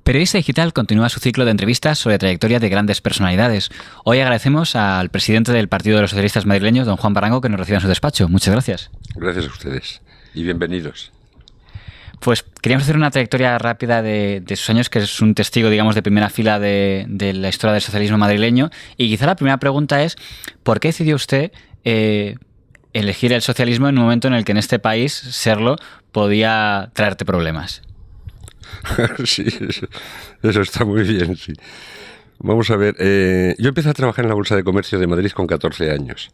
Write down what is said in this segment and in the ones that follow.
Periodista Digital continúa su ciclo de entrevistas sobre trayectoria de grandes personalidades. Hoy agradecemos al presidente del Partido de los Socialistas Madrileños, don Juan Barango, que nos reciba en su despacho. Muchas gracias. Gracias a ustedes y bienvenidos. Pues queríamos hacer una trayectoria rápida de sus años, que es un testigo, digamos, de primera fila de la historia del socialismo madrileño. Y quizá la primera pregunta es, ¿por qué decidió usted elegir el socialismo en un momento en el que en este país serlo podía traerte problemas? Sí, eso está muy bien, sí. Vamos a ver, yo empecé a trabajar en la Bolsa de Comercio de Madrid con 14 años.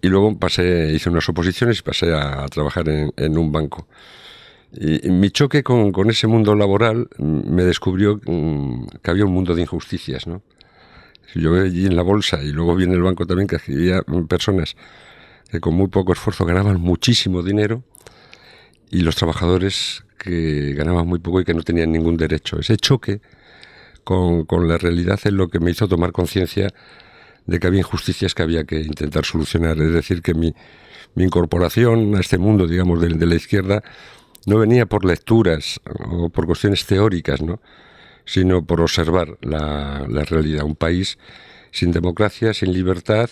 Y luego hice unas oposiciones y pasé a trabajar en un banco. Y mi choque con ese mundo laboral me descubrió que había un mundo de injusticias, ¿no? Yo veía allí en la bolsa y luego vi en el banco también que había personas que con muy poco esfuerzo ganaban muchísimo dinero y los trabajadores que ganaban muy poco y que no tenían ningún derecho. Ese choque con la realidad es lo que me hizo tomar conciencia de que había injusticias que había que intentar solucionar. Es decir, que mi incorporación a este mundo, digamos, de la izquierda, no venía por lecturas o por cuestiones teóricas, ¿no?, sino por observar la realidad. Un país sin democracia, sin libertad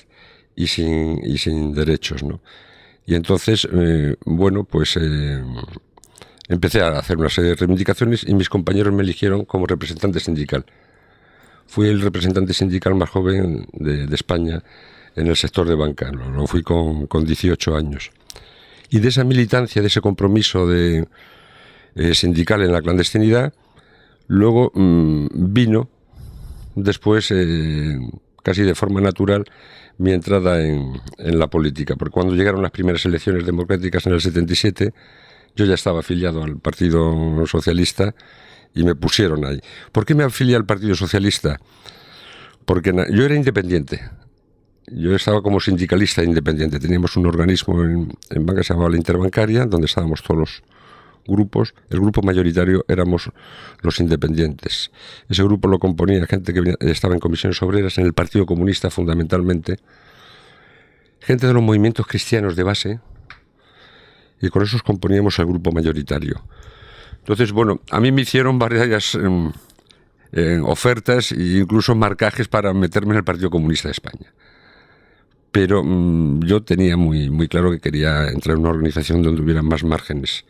y sin derechos, ¿no? Y entonces, empecé a hacer una serie de reivindicaciones y mis compañeros me eligieron como representante sindical. Fui el representante sindical más joven de España en el sector de banca. Lo fui con 18 años. Y de esa militancia, de ese compromiso sindical en la clandestinidad, luego vino después, casi de forma natural, mi entrada en la política. Porque cuando llegaron las primeras elecciones democráticas en el 77, yo ya estaba afiliado al Partido Socialista y me pusieron ahí. ¿Por qué me afilié al Partido Socialista? Porque yo era independiente. Yo estaba como sindicalista independiente. Teníamos un organismo en banca que se llamaba la Interbancaria, donde estábamos todos los grupos. El grupo mayoritario éramos los independientes. Ese grupo lo componía gente que estaba en comisiones obreras, en el Partido Comunista fundamentalmente, gente de los movimientos cristianos de base, y con esos componíamos el grupo mayoritario. Entonces, a mí me hicieron varias ofertas e incluso marcajes para meterme en el Partido Comunista de España. Pero yo tenía muy, muy claro que quería entrar en una organización donde hubiera más márgenes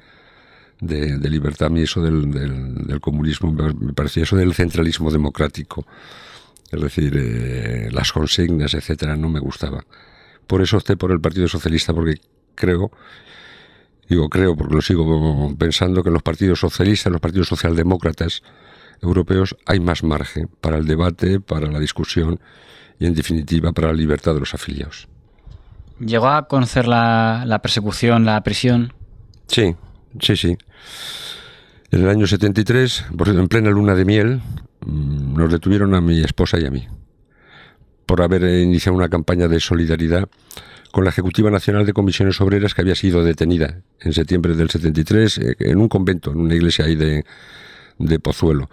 de libertad. A mí eso del comunismo me parecía, eso del centralismo democrático, es decir, las consignas, etcétera, no me gustaba. Por eso opté por el Partido Socialista, porque creo porque lo sigo pensando, que en los partidos socialistas, en los partidos socialdemócratas europeos hay más margen para el debate, para la discusión y, en definitiva, para la libertad de los afiliados. ¿Llegó a conocer la persecución, la prisión? Sí. En el año 73, en plena luna de miel, nos detuvieron a mi esposa y a mí por haber iniciado una campaña de solidaridad con la Ejecutiva Nacional de Comisiones Obreras, que había sido detenida en septiembre del 73 en un convento, en una iglesia ahí de Pozuelo.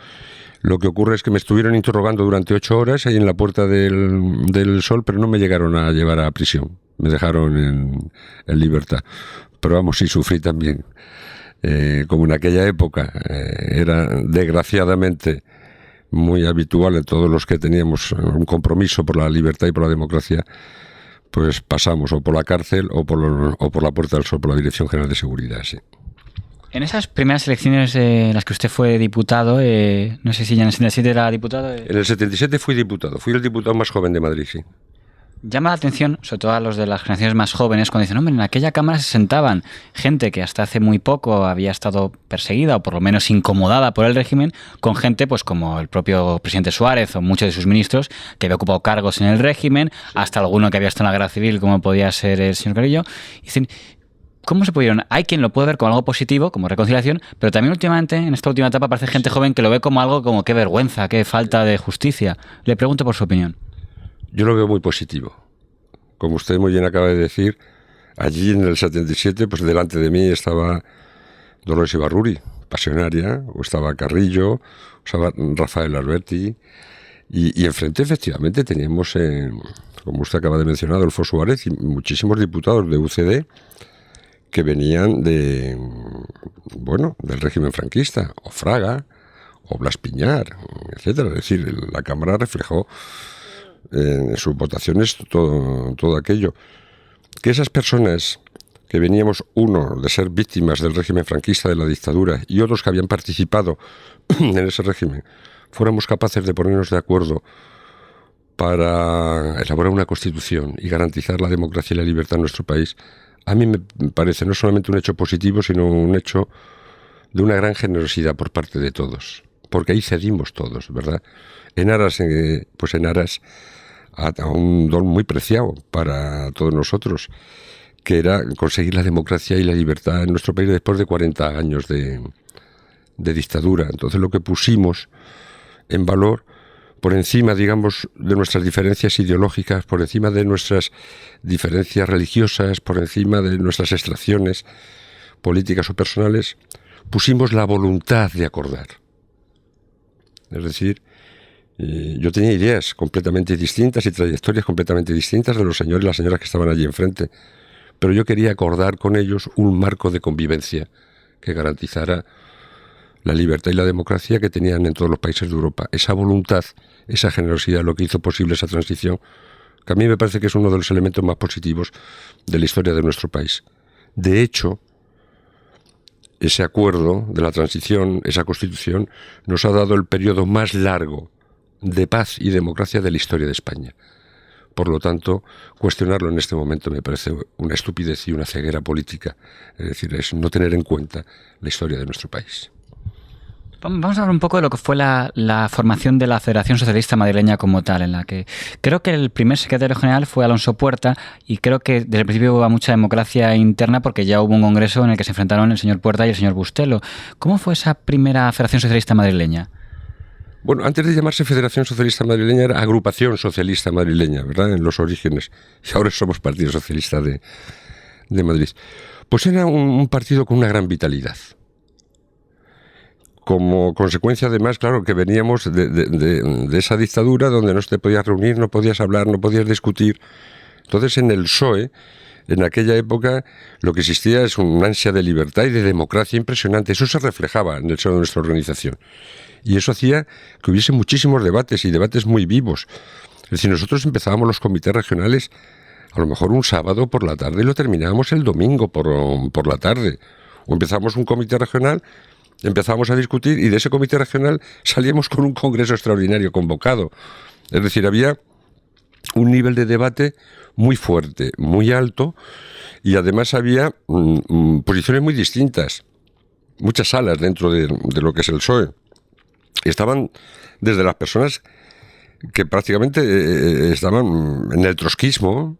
Lo que ocurre es que me estuvieron interrogando durante 8 horas ahí en la Puerta del Sol, pero no me llegaron a llevar a prisión. Me dejaron en libertad. Pero sí sufrí también. Como en aquella época era desgraciadamente muy habitual en todos los que teníamos un compromiso por la libertad y por la democracia, pues pasamos o por la cárcel o por la Puerta del Sol, por la Dirección General de Seguridad, sí. En esas primeras elecciones en las que usted fue diputado, no sé si ya en el 77 era diputado. En el 77 fui diputado, fui el diputado más joven de Madrid, sí. Llama la atención, sobre todo a los de las generaciones más jóvenes, cuando dicen, hombre, en aquella Cámara se sentaban gente que hasta hace muy poco había estado perseguida o por lo menos incomodada por el régimen, con gente pues como el propio presidente Suárez o muchos de sus ministros que había ocupado cargos en el régimen, hasta alguno que había estado en la guerra civil, como podía ser el señor Carrillo. Y dicen, ¿cómo se pudieron? Hay quien lo puede ver como algo positivo, como reconciliación, pero también últimamente, en esta última etapa, parece gente joven que lo ve como algo como qué vergüenza, qué falta de justicia. Le pregunto por su opinión. Yo lo veo muy positivo. Como usted muy bien acaba de decir, allí en el 77, pues delante de mí estaba Dolores Ibarruri, pasionaria, o estaba Carrillo, o estaba Rafael Alberti, y enfrente efectivamente teníamos, como usted acaba de mencionar, Adolfo Suárez y muchísimos diputados de UCD que venían del régimen franquista, o Fraga, o Blas Piñar, etcétera. Es decir, la Cámara reflejó en sus votaciones todo aquello. Que esas personas que veníamos, uno, de ser víctimas del régimen franquista, de la dictadura, y otros que habían participado en ese régimen, fuéramos capaces de ponernos de acuerdo para elaborar una constitución y garantizar la democracia y la libertad en nuestro país, a mí me parece no solamente un hecho positivo, sino un hecho de una gran generosidad por parte de todos, porque ahí cedimos todos, ¿verdad? En aras a un don muy preciado para todos nosotros, que era conseguir la democracia y la libertad en nuestro país después de 40 años de dictadura. Entonces lo que pusimos en valor, por encima, digamos, de nuestras diferencias ideológicas, por encima de nuestras diferencias religiosas, por encima de nuestras extracciones políticas o personales, pusimos la voluntad de acordar. Es decir, yo tenía ideas completamente distintas y trayectorias completamente distintas de los señores y las señoras que estaban allí enfrente, pero yo quería acordar con ellos un marco de convivencia que garantizara la libertad y la democracia que tenían en todos los países de Europa. Esa voluntad, esa generosidad, lo que hizo posible esa transición, que a mí me parece que es uno de los elementos más positivos de la historia de nuestro país. De hecho, ese acuerdo de la transición, esa constitución, nos ha dado el periodo más largo de paz y democracia de la historia de España. Por lo tanto, cuestionarlo en este momento me parece una estupidez y una ceguera política. Es decir, es no tener en cuenta la historia de nuestro país. Vamos a hablar un poco de lo que fue la formación de la Federación Socialista Madrileña como tal, en la que creo que el primer secretario general fue Alonso Puerta, y creo que desde el principio hubo mucha democracia interna porque ya hubo un congreso en el que se enfrentaron el señor Puerta y el señor Bustelo. ¿Cómo fue esa primera Federación Socialista Madrileña? Bueno, antes de llamarse Federación Socialista Madrileña era Agrupación Socialista Madrileña, ¿verdad? En los orígenes. Y ahora somos Partido Socialista de Madrid. Pues era un partido con una gran vitalidad. Como consecuencia, además, claro, que veníamos de esa dictadura donde no te podías reunir, no podías hablar, no podías discutir. Entonces, en el PSOE, en aquella época, lo que existía es una ansia de libertad y de democracia impresionante. Eso se reflejaba en el seno de nuestra organización. Y eso hacía que hubiese muchísimos debates, y debates muy vivos. Es decir, nosotros empezábamos los comités regionales a lo mejor un sábado por la tarde y lo terminábamos el domingo por la tarde. O empezábamos un comité regional, empezábamos a discutir, y de ese comité regional salíamos con un congreso extraordinario convocado. Es decir, había un nivel de debate muy fuerte, muy alto, y además había posiciones muy distintas. Muchas salas dentro de lo que es el PSOE. Estaban desde las personas que prácticamente estaban en el trotskismo,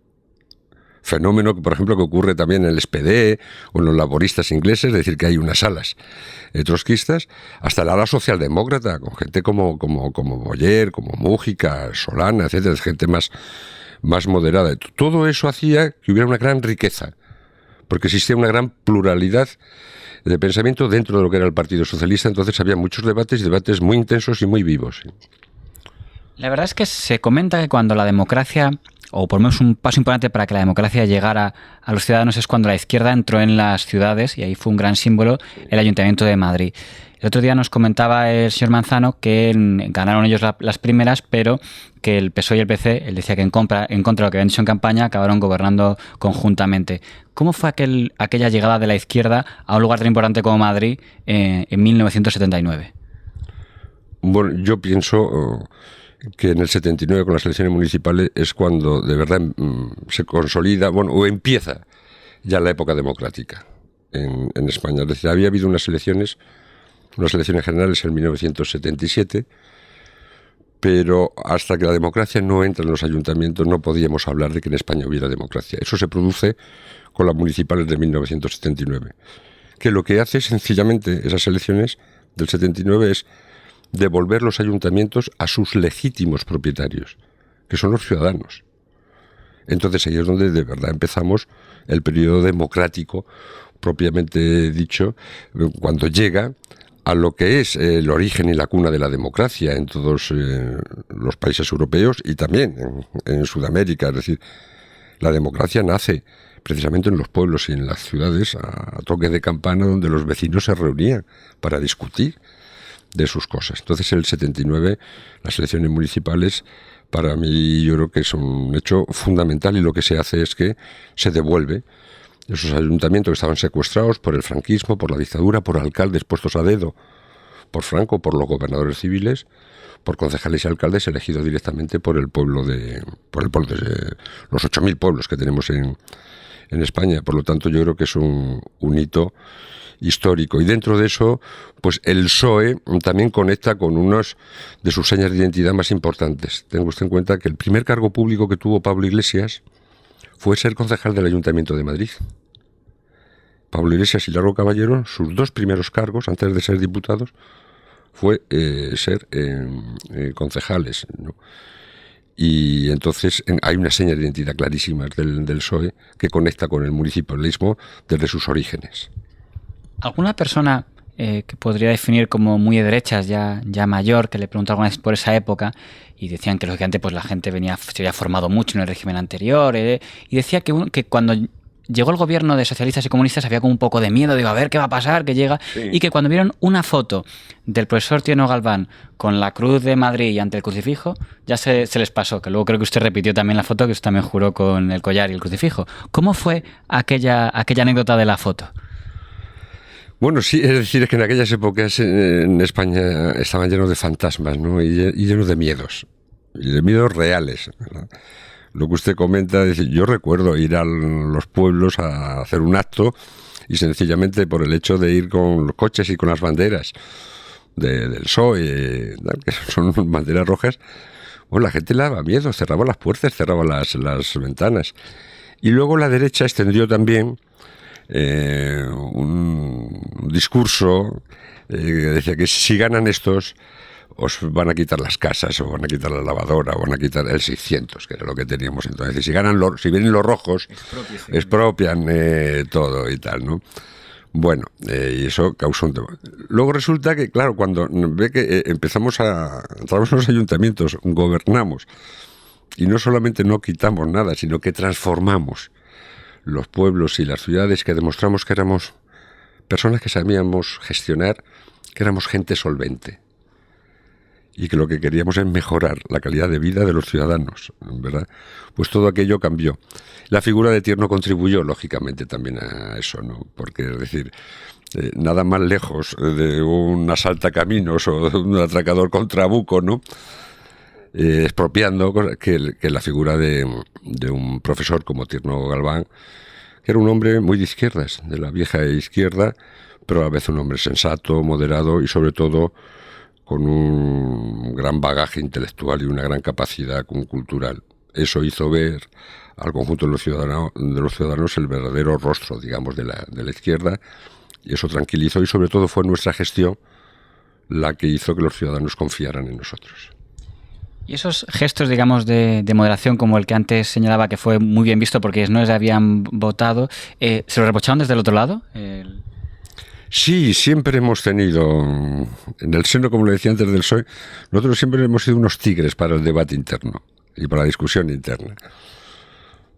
fenómeno, por ejemplo, que ocurre también en el SPD o en los laboristas ingleses, es decir, que hay unas alas trotskistas, hasta la ala socialdemócrata, con gente como Boyer, como Mújica, Solana, etcétera, gente más moderada. Todo eso hacía que hubiera una gran riqueza, porque existía una gran pluralidad de pensamiento dentro de lo que era el Partido Socialista. Entonces había muchos debates muy intensos y muy vivos. La verdad es que se comenta que cuando la democracia, o por lo menos un paso importante para que la democracia llegara a los ciudadanos, es cuando la izquierda entró en las ciudades, y ahí fue un gran símbolo el Ayuntamiento de Madrid. El otro día nos comentaba el señor Manzano que ganaron ellos las primeras, pero que el PSOE y el PC, él decía que en contra de lo que habían dicho en campaña, acabaron gobernando conjuntamente. ¿Cómo fue aquella llegada de la izquierda a un lugar tan importante como Madrid en 1979? Bueno, yo pienso que en el 79, con las elecciones municipales, es cuando de verdad se consolida, o empieza ya la época democrática en España. Es decir, había habido unas elecciones generales en 1977, pero hasta que la democracia no entra en los ayuntamientos no podíamos hablar de que en España hubiera democracia. Eso se produce con las municipales de 1979, que lo que hace sencillamente esas elecciones del 79 es devolver los ayuntamientos a sus legítimos propietarios, que son los ciudadanos. Entonces ahí es donde de verdad empezamos el periodo democrático propiamente dicho, cuando llega a lo que es el origen y la cuna de la democracia en todos los países europeos y también en Sudamérica. Es decir, la democracia nace precisamente en los pueblos y en las ciudades a toque de campana, donde los vecinos se reunían para discutir. de sus cosas. Entonces, el 79, las elecciones municipales, para mí yo creo que es un hecho fundamental, y lo que se hace es que se devuelve esos ayuntamientos que estaban secuestrados por el franquismo, por la dictadura, por alcaldes puestos a dedo por Franco, por los gobernadores civiles, por concejales y alcaldes elegidos directamente por el pueblo de los 8.000 pueblos que tenemos en España. Por lo tanto, yo creo que es un hito histórico. Y dentro de eso, pues el PSOE también conecta con unos de sus señas de identidad más importantes. Tenga usted en cuenta que el primer cargo público que tuvo Pablo Iglesias fue ser concejal del Ayuntamiento de Madrid. Pablo Iglesias y Largo Caballero, sus dos primeros cargos, antes de ser diputados, fue ser concejales, ¿no? Y entonces hay una seña de identidad clarísima del PSOE que conecta con el municipalismo desde sus orígenes. ¿Alguna persona que podría definir como muy de derechas, ya mayor, que le preguntó alguna vez por esa época, y decían que lógicamente pues la gente se había formado mucho en el régimen anterior, y decía que cuando llegó el gobierno de socialistas y comunistas había como un poco de miedo, digo, a ver qué va a pasar, que llega, sí. Y que cuando vieron una foto del profesor Tierno Galván con la cruz de Madrid y ante el crucifijo, ya se les pasó, que luego creo que usted repitió también la foto, que usted también juró con el collar y el crucifijo. ¿Cómo fue aquella anécdota de la foto? Bueno, sí, es decir, es que en aquellas épocas en España estaban llenos de fantasmas, ¿no? y llenos de miedos reales, ¿verdad? Lo que usted comenta, yo recuerdo ir a los pueblos a hacer un acto y sencillamente por el hecho de ir con los coches y con las banderas del PSOE, que son banderas rojas, bueno, la gente le daba miedo, cerraba las puertas, cerraba las ventanas. Y luego la derecha extendió también un discurso que decía que si ganan estos, os van a quitar las casas, o van a quitar la lavadora, o van a quitar el 600, que era lo que teníamos entonces. Si vienen los rojos, expropian todo y tal, ¿no? Bueno, y eso causó un tema. Luego resulta que, claro, cuando ve que entramos en los ayuntamientos, gobernamos, y no solamente no quitamos nada, sino que transformamos los pueblos y las ciudades, que demostramos que éramos personas que sabíamos gestionar, que éramos gente solvente, y que lo que queríamos es mejorar la calidad de vida de los ciudadanos, ¿verdad? Pues todo aquello cambió. La figura de Tierno contribuyó, lógicamente, también a eso, ¿no? Porque, es decir, nada más lejos de un asaltacaminos o de un atracador con trabuco, ¿no? Expropiando, que la figura de un profesor como Tierno Galván, que era un hombre muy de izquierdas, de la vieja izquierda, pero a la vez un hombre sensato, moderado y sobre todo con un gran bagaje intelectual y una gran capacidad cultural. Eso hizo ver al conjunto de los ciudadanos el verdadero rostro, digamos, de la izquierda, y eso tranquilizó, y sobre todo fue nuestra gestión la que hizo que los ciudadanos confiaran en nosotros. Y esos gestos, digamos, de moderación, como el que antes señalaba, que fue muy bien visto porque no les habían votado, ¿se lo reprochaban desde el otro lado? Sí, siempre hemos tenido, en el seno, como le decía antes, del PSOE, nosotros siempre hemos sido unos tigres para el debate interno y para la discusión interna.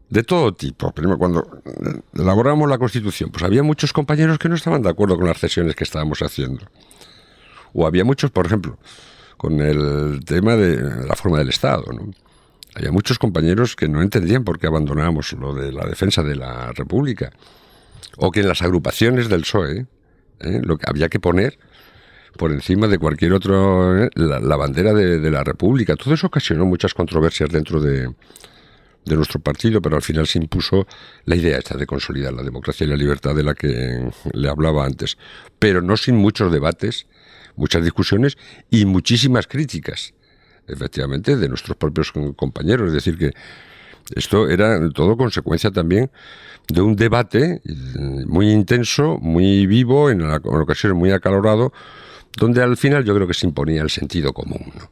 De todo tipo. Primero, cuando elaboramos la Constitución, pues había muchos compañeros que no estaban de acuerdo con las cesiones que estábamos haciendo. O había muchos, por ejemplo, con el tema de la forma del Estado, ¿no? Había muchos compañeros que no entendían por qué abandonábamos lo de la defensa de la República. O que en las agrupaciones del PSOE, lo que había que poner por encima de cualquier otro, la bandera de la República. Todo eso ocasionó muchas controversias dentro de nuestro partido, pero al final se impuso la idea esta de consolidar la democracia y la libertad de la que le hablaba antes, pero no sin muchos debates, muchas discusiones y muchísimas críticas, efectivamente, de nuestros propios compañeros. Es decir, que esto era todo consecuencia también de un debate muy intenso, muy vivo, en ocasiones muy acalorado, donde al final yo creo que se imponía el sentido común, ¿no?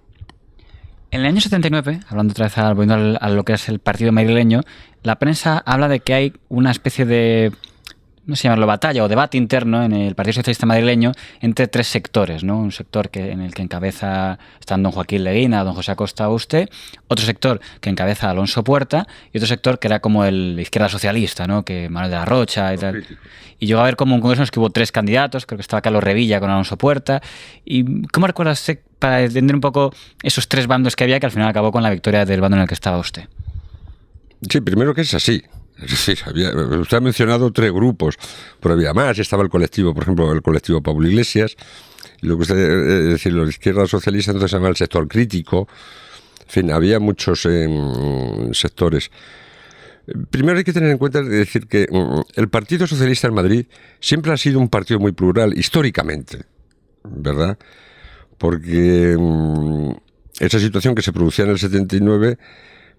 En el año 79, hablando otra vez, volviendo a lo que es el partido madrileño, la prensa habla de que hay una especie de no sé llamarlo, batalla o debate interno en el Partido Socialista madrileño entre tres sectores, ¿no? Un sector en el que encabeza están don Joaquín Leguina, don José Acosta Uste, otro sector que encabeza Alonso Puerta y otro sector que era como la izquierda socialista, ¿no? Que Manuel de la Rocha y tal. Y llegó a haber como un congreso en el que hubo tres candidatos, creo que estaba Carlos Revilla con Alonso Puerta. ¿Y cómo recuerdas, para entender un poco esos tres bandos que había, que al final acabó con la victoria del bando en el que estaba usted? Sí, primero que es así. Es decir, usted ha mencionado tres grupos, pero había más. Estaba el colectivo, por ejemplo, el colectivo Pablo Iglesias, y lo que usted, es decir, la izquierda socialista, entonces se llama el sector crítico. En fin, había muchos sectores. Primero hay que tener en cuenta, es decir, que el Partido Socialista en Madrid siempre ha sido un partido muy plural, históricamente, ¿verdad? Porque esa situación que se producía en el 79...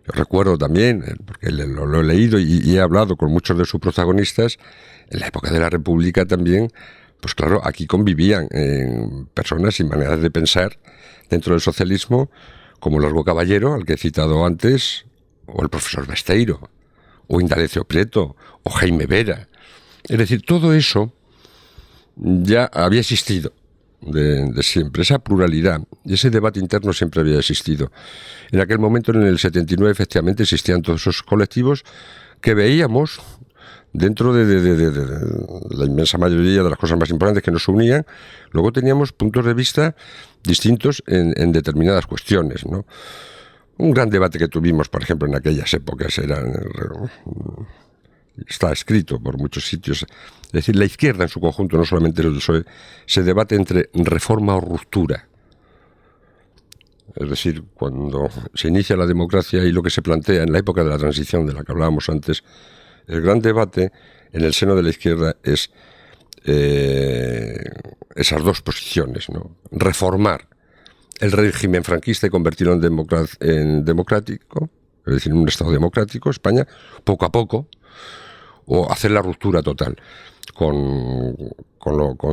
Yo recuerdo también, porque lo he leído y he hablado con muchos de sus protagonistas, en la época de la República también, pues claro, aquí convivían personas y maneras de pensar dentro del socialismo, como Largo Caballero, al que he citado antes, o el profesor Besteiro, o Indalecio Prieto, o Jaime Vera. Es decir, todo eso ya había existido de siempre, esa pluralidad y ese debate interno siempre había existido. En aquel momento, en el 79, efectivamente existían todos esos colectivos que veíamos dentro de la inmensa mayoría de las cosas más importantes que nos unían. Luego teníamos puntos de vista distintos en determinadas cuestiones, ¿no? Un gran debate que tuvimos, por ejemplo, en aquellas épocas está escrito por muchos sitios. Es decir, la izquierda en su conjunto, no solamente el PSOE, se debate entre reforma o ruptura. Es decir, cuando se inicia la democracia y lo que se plantea en la época de la transición de la que hablábamos antes, el gran debate en el seno de la izquierda es esas dos posiciones, ¿no? Reformar el régimen franquista y convertirlo en democrático, es decir, en un Estado democrático, España, poco a poco, o hacer la ruptura total con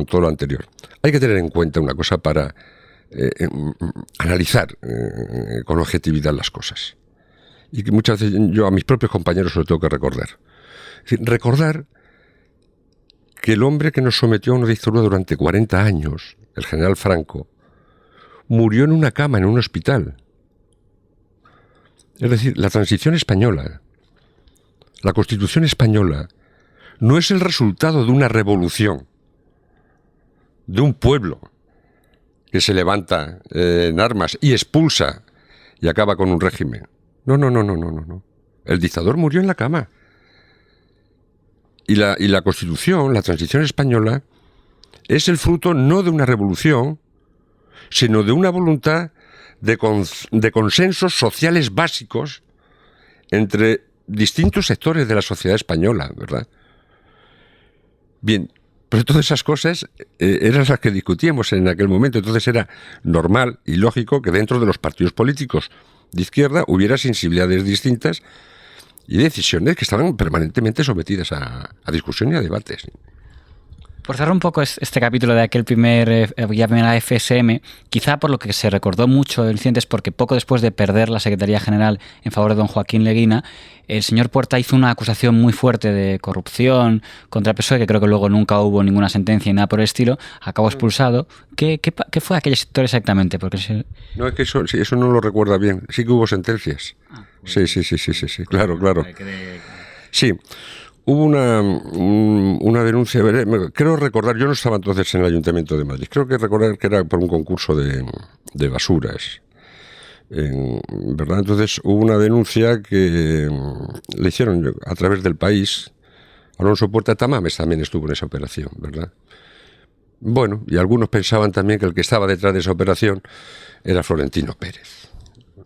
todo lo anterior. Hay que tener en cuenta una cosa para analizar con objetividad las cosas. Y que muchas veces yo a mis propios compañeros se lo tengo que recordar. Es decir, recordar que el hombre que nos sometió a una dictadura durante 40 años, el general Franco, murió en una cama, en un hospital. Es decir, la transición española, la Constitución española, no es el resultado de una revolución, de un pueblo que se levanta en armas y expulsa y acaba con un régimen. No. El dictador murió en la cama. Y la Constitución, la transición española, es el fruto no de una revolución, sino de una voluntad de consensos sociales básicos entre distintos sectores de la sociedad española, ¿verdad? Bien, pero todas esas cosas eran las que discutíamos en aquel momento. Entonces era normal y lógico que dentro de los partidos políticos de izquierda hubiera sensibilidades distintas y decisiones que estaban permanentemente sometidas a discusión y a debates. Por cerrar un poco este capítulo de aquella primera FSM, quizá por lo que se recordó mucho el incidente es porque poco después de perder la Secretaría General en favor de don Joaquín Leguina, el señor Puerta hizo una acusación muy fuerte de corrupción contra el PSOE, que creo que luego nunca hubo ninguna sentencia y nada por el estilo, acabó expulsado. ¿Qué fue aquella historia exactamente? Porque no, es que eso no lo recuerda bien. Sí que hubo sentencias. Sí, claro. Sí. Hubo una denuncia, creo recordar, yo no estaba entonces en el Ayuntamiento de Madrid, creo que recordar que era por un concurso de basuras, ¿verdad? Entonces hubo una denuncia que le hicieron a través del País. Alonso Puerta Tamames también estuvo en esa operación, ¿verdad? Bueno, y algunos pensaban también que el que estaba detrás de esa operación era Florentino Pérez,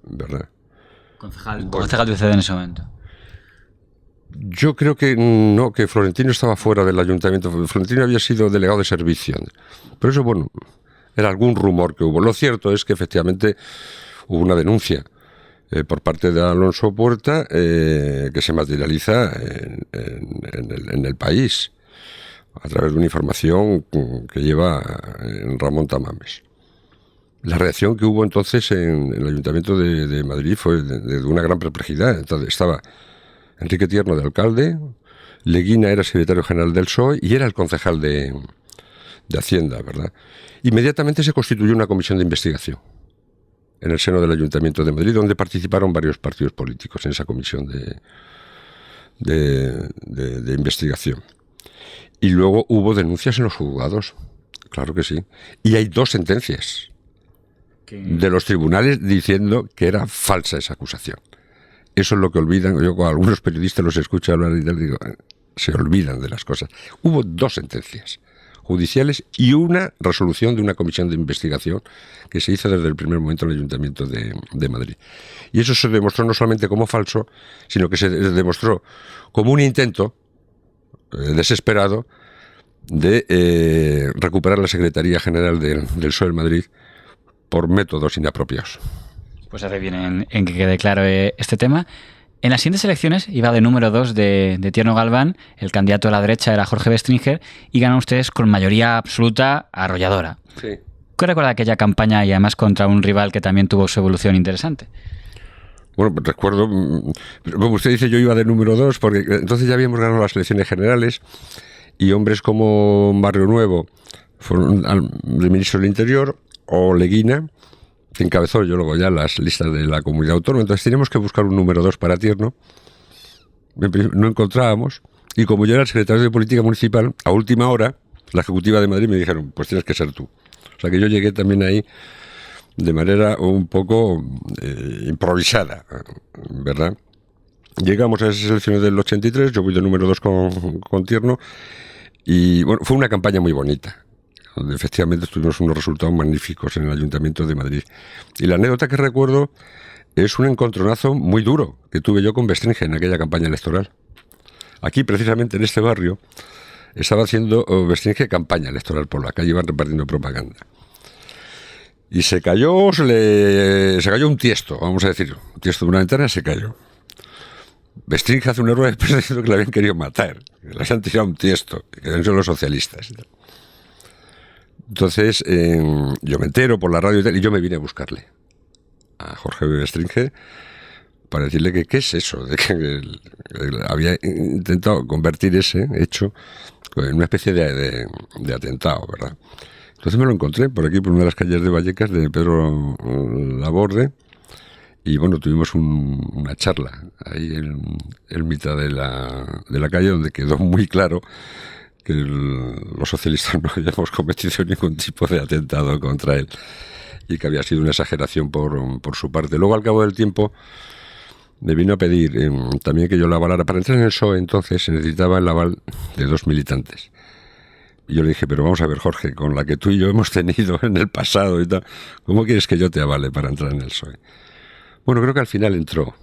¿verdad? Concejal de UCD en ese momento. Yo creo que no, que Florentino estaba fuera del ayuntamiento. Florentino había sido delegado de servicio. Pero eso, bueno, era algún rumor que hubo. Lo cierto es que efectivamente hubo una denuncia por parte de Alonso Puerta que se materializa en el País a través de una información que lleva Ramón Tamames. La reacción que hubo entonces en el Ayuntamiento de Madrid fue de una gran perplejidad. Entonces estaba Enrique Tierno de alcalde, Leguina era secretario general del PSOE y era el concejal de Hacienda, ¿verdad? Inmediatamente se constituyó una comisión de investigación en el seno del Ayuntamiento de Madrid, donde participaron varios partidos políticos en esa comisión de investigación. Y luego hubo denuncias en los juzgados, claro que sí. Y hay 2 sentencias de los tribunales diciendo que era falsa esa acusación. Eso es lo que olvidan. Yo con algunos periodistas los escucho hablar y digo, se olvidan de las cosas. Hubo 2 sentencias judiciales y una resolución de una comisión de investigación que se hizo desde el primer momento en el Ayuntamiento de Madrid. Y eso se demostró no solamente como falso, sino que se demostró como un intento desesperado de recuperar la Secretaría General del PSOE en Madrid por métodos inapropiados. Pues hace bien en que quede claro este tema. En las siguientes elecciones iba de número 2 de Tierno Galván, el candidato de la derecha era Jorge Bestringer, y ganan ustedes con mayoría absoluta arrolladora. Sí. ¿Qué recuerda aquella campaña y además contra un rival que también tuvo su evolución interesante? Bueno, recuerdo, como usted dice, yo iba de número 2 porque entonces ya habíamos ganado las elecciones generales y hombres como Barrio Nuevo fueron el ministro del Interior o Leguina, que encabezó yo luego ya las listas de la comunidad autónoma. Entonces teníamos que buscar un número 2 para Tierno. No encontrábamos. Y como yo era el secretario de Política Municipal, a última hora, la Ejecutiva de Madrid me dijeron, pues tienes que ser tú. O sea que yo llegué también ahí de manera un poco improvisada, ¿verdad? Llegamos a esas elecciones del 83, yo voy de número 2 con Tierno, y bueno, fue una campaña muy bonita, donde efectivamente tuvimos unos resultados magníficos en el Ayuntamiento de Madrid. Y la anécdota que recuerdo es un encontronazo muy duro que tuve yo con Bestringer en aquella campaña electoral. Aquí, precisamente en este barrio, estaba haciendo Bestringer campaña electoral por la calle, iban repartiendo propaganda. Y se cayó un tiesto, vamos a decir, un tiesto de una ventana se cayó. Bestringer hace un error de prensa diciendo que le habían querido matar, que le habían tirado un tiesto, que eran los socialistas. Entonces, yo me entero por la radio y tal, y yo me vine a buscarle a Jorge Bestringer para decirle que qué es eso, de que él había intentado convertir ese hecho en una especie de atentado, ¿verdad? Entonces me lo encontré por aquí, por una de las calles de Vallecas, de Pedro Laborde, y bueno, tuvimos una charla ahí en mitad de la calle, donde quedó muy claro que los socialistas no habíamos cometido ningún tipo de atentado contra él y que había sido una exageración por su parte. Luego, al cabo del tiempo, me vino a pedir también que yo lo avalara. Para entrar en el PSOE entonces se necesitaba el aval de 2 militantes. Y yo le dije, pero vamos a ver, Jorge, con la que tú y yo hemos tenido en el pasado y tal, ¿cómo quieres que yo te avale para entrar en el PSOE? Bueno, creo que al final entró.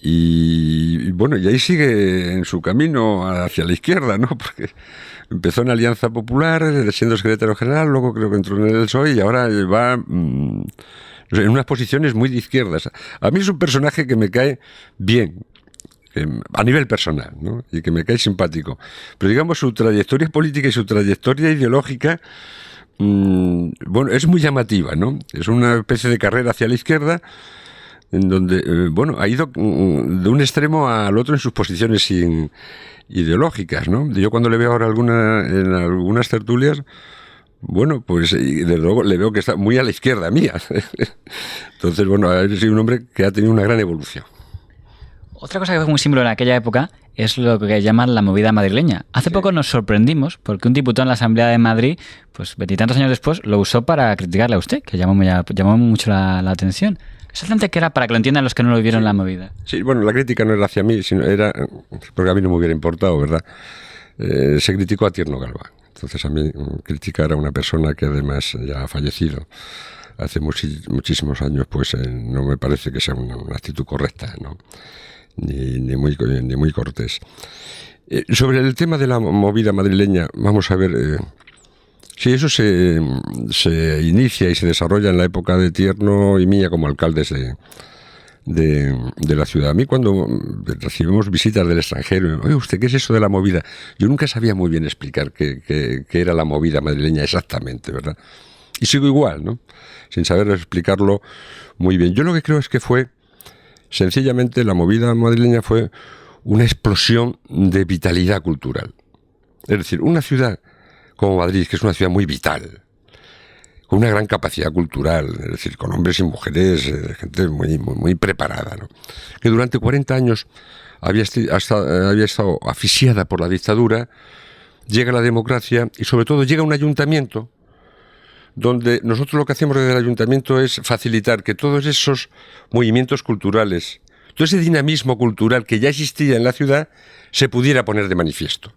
Y bueno, y ahí sigue en su camino hacia la izquierda, ¿no? Porque empezó en Alianza Popular, siendo secretario general, luego creo que entró en el PSOE y ahora va en unas posiciones muy de izquierdas. A mí es un personaje que me cae bien, a nivel personal, ¿no? Y que me cae simpático. Pero digamos, su trayectoria política y su trayectoria ideológica, bueno, es muy llamativa, ¿no? Es una especie de carrera hacia la izquierda, en donde, bueno, ha ido de un extremo al otro en sus posiciones ideológicas, ¿no? Yo cuando le veo ahora en algunas tertulias, bueno, pues desde luego le veo que está muy a la izquierda mía. Entonces, bueno, ha sido un hombre que ha tenido una gran evolución. Otra cosa que fue muy símbolo en aquella época es lo que llaman la movida madrileña. Hace poco nos sorprendimos porque un diputado en la Asamblea de Madrid, pues 20 y tantos años después, lo usó para criticarle a usted, que llamó mucho la atención. Exactamente que era para que lo entiendan los que no lo vieron la movida. Sí, bueno, la crítica no era hacia mí, sino era porque a mí no me hubiera importado, ¿verdad? Se criticó a Tierno Galván. Entonces a mí criticar a una persona que además ya ha fallecido hace muchísimos años, pues no me parece que sea una actitud correcta, ¿no? Ni muy cortés. Sobre el tema de la movida madrileña, vamos a ver, si eso se inicia y se desarrolla en la época de Tierno y mía como alcaldes de la ciudad. A mí cuando recibimos visitas del extranjero, oye, ¿usted qué es eso de la movida? Yo nunca sabía muy bien explicar qué era la movida madrileña exactamente, ¿verdad? Y sigo igual, ¿no? Sin saber explicarlo muy bien. Yo lo que creo es que fue, sencillamente, la movida madrileña fue una explosión de vitalidad cultural. Es decir, una ciudad como Madrid, que es una ciudad muy vital, con una gran capacidad cultural, es decir, con hombres y mujeres, gente muy preparada, ¿no? Que durante 40 años había estado asfixiada por la dictadura, llega la democracia y sobre todo llega un ayuntamiento donde nosotros lo que hacemos desde el ayuntamiento es facilitar que todos esos movimientos culturales, todo ese dinamismo cultural que ya existía en la ciudad, se pudiera poner de manifiesto.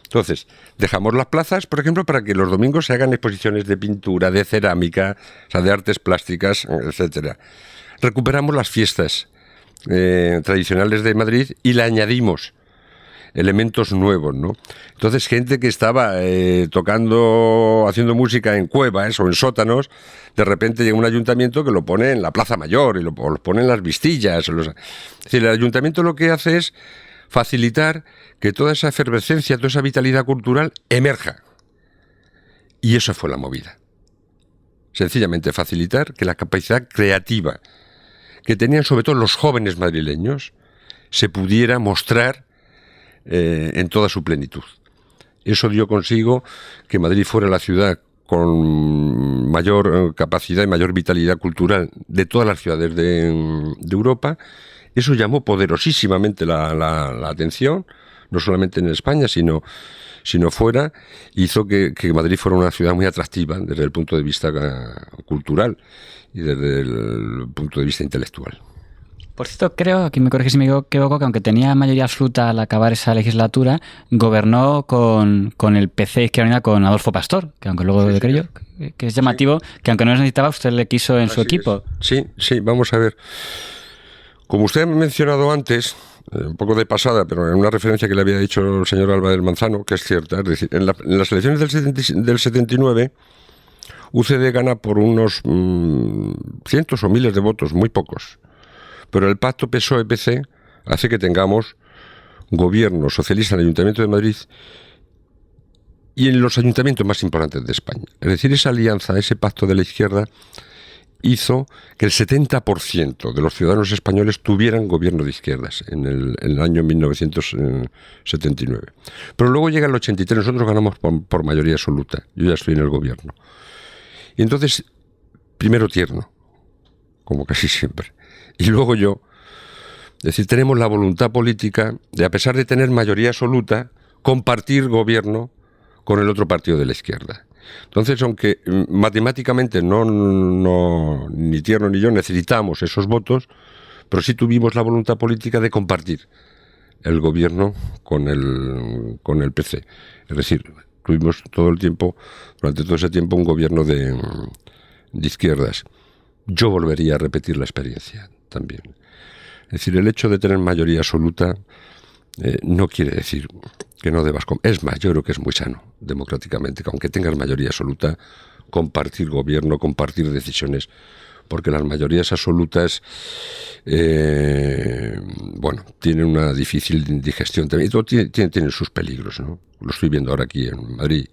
Entonces, dejamos las plazas, por ejemplo, para que los domingos se hagan exposiciones de pintura, de cerámica, o sea, de artes plásticas, etcétera. Recuperamos las fiestas tradicionales de Madrid y le añadimos elementos nuevos, ¿no? Entonces, gente que estaba tocando, haciendo música en cuevas o en sótanos, de repente llega un ayuntamiento que lo pone en la Plaza Mayor y lo pone en las Vistillas. Es decir, el ayuntamiento lo que hace es facilitar que toda esa efervescencia, toda esa vitalidad cultural emerja. Y eso fue la movida. Sencillamente facilitar que la capacidad creativa que tenían sobre todo los jóvenes madrileños se pudiera mostrar en toda su plenitud. Eso dio consigo que Madrid fuera la ciudad con mayor capacidad y mayor vitalidad cultural de todas las ciudades de Europa. Eso llamó poderosísimamente la atención, no solamente en España, sino fuera, hizo que Madrid fuera una ciudad muy atractiva desde el punto de vista cultural y desde el punto de vista intelectual. Por cierto, creo, aquí me corrige si me equivoco, que aunque tenía mayoría absoluta al acabar esa legislatura, gobernó con el PC Izquierda Unida con Adolfo Pastor, que aunque luego sí, creyó, que es llamativo, sí, que aunque no necesitaba, usted le quiso en su equipo. Sí, vamos a ver. Como usted ha mencionado antes, un poco de pasada, pero en una referencia que le había dicho el señor Alba del Manzano, que es cierta, es decir, en las elecciones del 79, UCD gana por unos cientos o miles de votos, muy pocos. Pero el pacto PSOE-PC hace que tengamos gobierno socialista en el Ayuntamiento de Madrid y en los ayuntamientos más importantes de España. Es decir, esa alianza, ese pacto de la izquierda, hizo que el 70% de los ciudadanos españoles tuvieran gobierno de izquierdas en el año 1979. Pero luego llega el 83, nosotros ganamos por mayoría absoluta. Yo ya estoy en el gobierno. Y entonces, primero tierno, como casi siempre. Y luego yo, es decir, tenemos la voluntad política de, a pesar de tener mayoría absoluta, compartir gobierno con el otro partido de la izquierda. Entonces, aunque matemáticamente ni Tierno ni yo necesitamos esos votos, pero sí tuvimos la voluntad política de compartir el gobierno con el PC. Es decir, tuvimos durante todo ese tiempo, un gobierno de izquierdas. Yo volvería a repetir la experiencia también. Es decir, el hecho de tener mayoría absoluta no quiere decir que no debas... Es más, yo creo que es muy sano, democráticamente, que aunque tengas mayoría absoluta, compartir gobierno, compartir decisiones, porque las mayorías absolutas, tienen una difícil digestión también, y todo tienen sus peligros, ¿no? Lo estoy viendo ahora aquí en Madrid.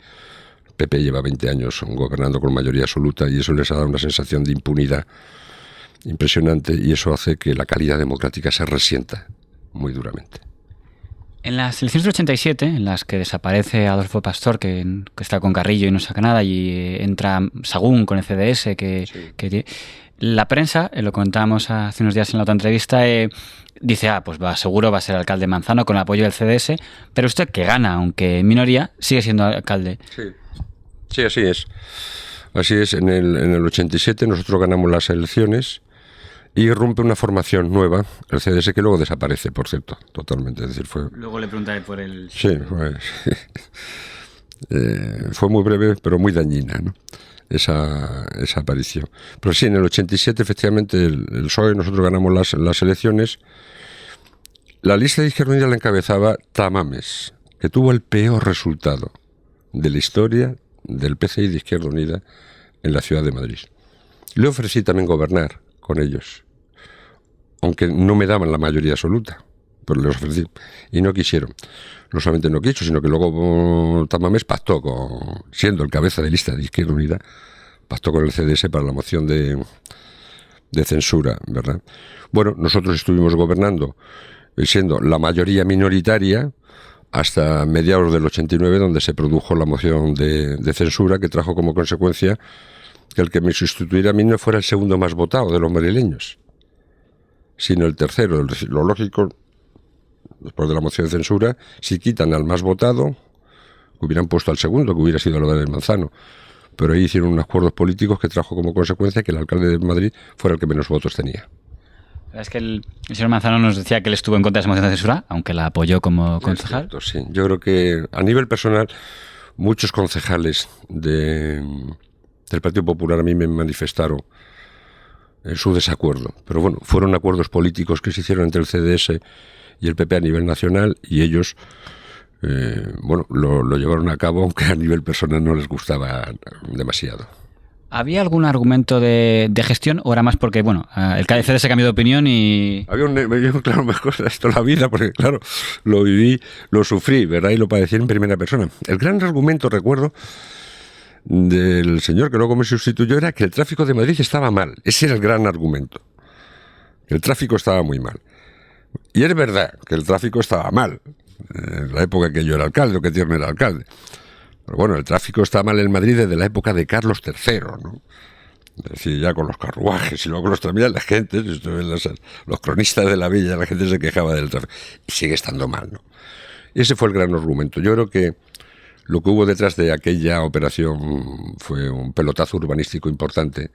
El PP lleva 20 años gobernando con mayoría absoluta y eso les ha dado una sensación de impunidad impresionante y eso hace que la calidad democrática se resienta muy duramente. En las elecciones del 87, en las que desaparece Adolfo Pastor, que está con Carrillo y no saca nada, y entra Sagún con el CDS, que la prensa, lo comentábamos hace unos días en la otra entrevista, dice, pues seguro va a ser alcalde Manzano con el apoyo del CDS, pero usted, que gana, aunque en minoría, sigue siendo alcalde. Sí, así es. Así es, en el 87 nosotros ganamos las elecciones y irrumpe una formación nueva, el CDS, que luego desaparece, por cierto, totalmente. Es decir, luego le preguntaré por el... Sí, fue muy breve, pero muy dañina, ¿no? Esa aparición. Pero sí, en el 87, efectivamente, el PSOE, nosotros ganamos las elecciones. La lista de Izquierda Unida la encabezaba Tamames, que tuvo el peor resultado de la historia del PCI de Izquierda Unida en la ciudad de Madrid. Le ofrecí también gobernar con ellos, aunque no me daban la mayoría absoluta, pero les ofrecí y no quisieron. No solamente no quiso, sino que luego Tamames pactó, siendo el cabeza de lista de Izquierda Unida, pactó con el CDS para la moción de censura, ¿verdad? Bueno, nosotros estuvimos gobernando siendo la mayoría minoritaria hasta mediados del 89, donde se produjo la moción de censura, que trajo como consecuencia que el que me sustituyera a mí no fuera el segundo más votado de los madrileños, sino el tercero. Lo lógico, después de la moción de censura, si quitan al más votado, hubieran puesto al segundo, que hubiera sido Álvarez Manzano. Pero ahí hicieron unos acuerdos políticos que trajo como consecuencia que el alcalde de Madrid fuera el que menos votos tenía. Es que el señor Manzano nos decía que él estuvo en contra de esa moción de censura, aunque la apoyó como concejal. Cierto, sí. Yo creo que a nivel personal, muchos concejales del Partido Popular a mí me manifestaron su desacuerdo. Pero bueno, fueron acuerdos políticos que se hicieron entre el CDS y el PP a nivel nacional, y ellos lo llevaron a cabo, aunque a nivel personal no les gustaba demasiado. ¿Había algún argumento de gestión o era más porque, el KDC se cambió de opinión y...? Claro, mejor esto la vida, porque claro, lo viví, lo sufrí, ¿verdad? Y lo padecí en primera persona. El gran argumento, recuerdo, del señor que luego me sustituyó era que el tráfico de Madrid estaba mal. Ese era el gran argumento. El tráfico estaba muy mal. Y es verdad que el tráfico estaba mal. En la época que yo era alcalde, o que Tierno era alcalde. Pero bueno, el tráfico está mal en Madrid desde la época de Carlos III, ¿no? Es decir, ya con los carruajes y luego los tranvías, la gente, los cronistas de la villa, la gente se quejaba del tráfico. Y sigue estando mal, ¿no? Y ese fue el gran argumento. Yo creo que lo que hubo detrás de aquella operación fue un pelotazo urbanístico importante,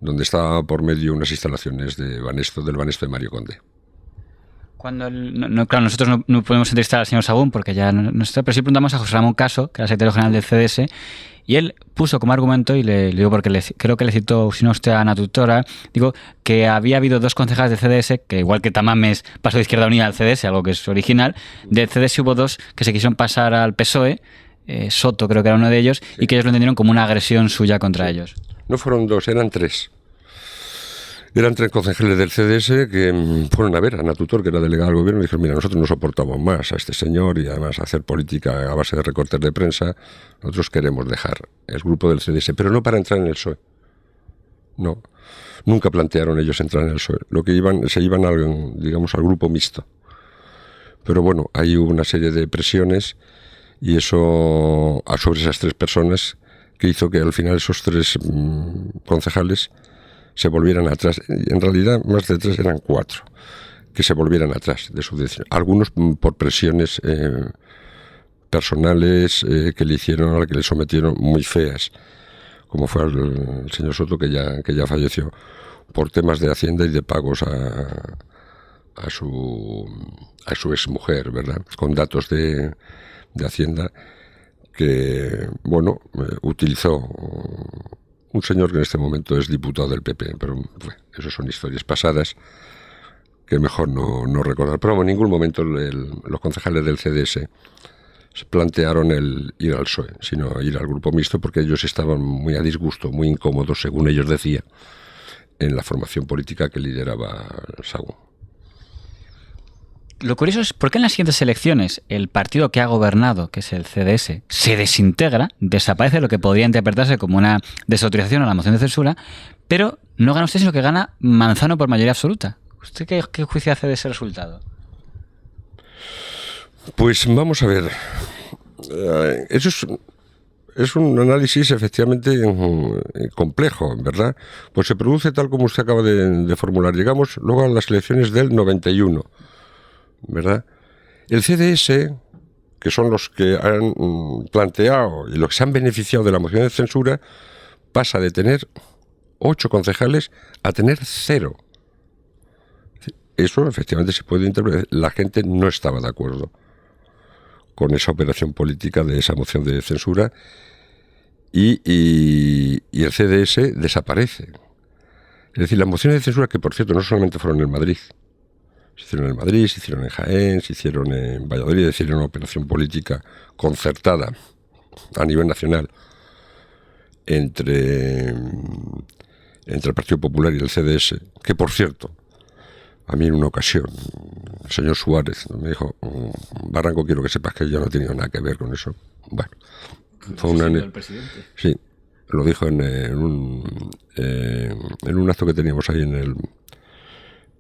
donde estaba por medio unas instalaciones del Banesto de Mario Conde. Claro, nosotros no podemos entrevistar al señor Sagún porque ya no está, pero sí preguntamos a José Ramón Caso, que era secretario general del CDS, y él puso como argumento, y le digo porque creo que le citó, si no usted, a Ana Tutora, digo que había habido dos concejales del CDS, que igual que Tamames pasó de Izquierda Unida al CDS, algo que es original, del CDS hubo dos que se quisieron pasar al PSOE, Soto creo que era uno de ellos, y que ellos lo entendieron como una agresión suya contra ellos. No fueron dos, eran tres. Eran tres concejales del CDS que fueron a ver a Ana Tutor, que era delegada del gobierno, y dijeron: mira, nosotros no soportamos más a este señor y además hacer política a base de recortes de prensa. Nosotros queremos dejar el grupo del CDS, pero no para entrar en el PSOE. No, nunca plantearon ellos entrar en el PSOE. Lo que se iban al grupo mixto. Pero bueno, ahí hubo una serie de presiones y eso sobre esas tres personas, que hizo que al final esos tres concejales se volvieran atrás. En realidad, más de tres, eran cuatro, que se volvieran atrás de su decisión. Algunos por presiones personales que le hicieron, a la que le sometieron, muy feas, como fue el señor Soto, que ya falleció, por temas de Hacienda y de pagos a su exmujer, ¿verdad? Con datos de Hacienda que, utilizó un señor que en este momento es diputado del PP, pero eso son historias pasadas que mejor no recordar. Pero en ningún momento los concejales del CDS se plantearon el ir al PSOE, sino ir al grupo mixto, porque ellos estaban muy a disgusto, muy incómodos, según ellos decían, en la formación política que lideraba Sagún. Lo curioso es por qué en las siguientes elecciones el partido que ha gobernado, que es el CDS, se desintegra, desaparece lo que podría interpretarse como una desautorización a la moción de censura, pero no gana usted, sino que gana Manzano por mayoría absoluta. ¿Usted qué juicio hace de ese resultado? Pues vamos a ver. Eso es un análisis efectivamente complejo, ¿verdad? Pues se produce tal como usted acaba de formular. Llegamos luego a las elecciones del 91. ¿Verdad? El CDS, que son los que han planteado y los que se han beneficiado de la moción de censura, pasa de tener 8 concejales a tener 0. Eso efectivamente se puede interpretar. La gente no estaba de acuerdo con esa operación política de esa moción de censura y el CDS desaparece. Es decir, las mociones de censura, que por cierto no solamente fueron en Madrid, se hicieron en Madrid, se hicieron en Jaén, se hicieron en Valladolid, es decir, una operación política concertada a nivel nacional entre el Partido Popular y el CDS, que por cierto, a mí en una ocasión, el señor Suárez me dijo: Barranco, quiero que sepas que yo no he tenido nada que ver con eso. Bueno, fue ¿El presidente? Sí, lo dijo en un acto que teníamos ahí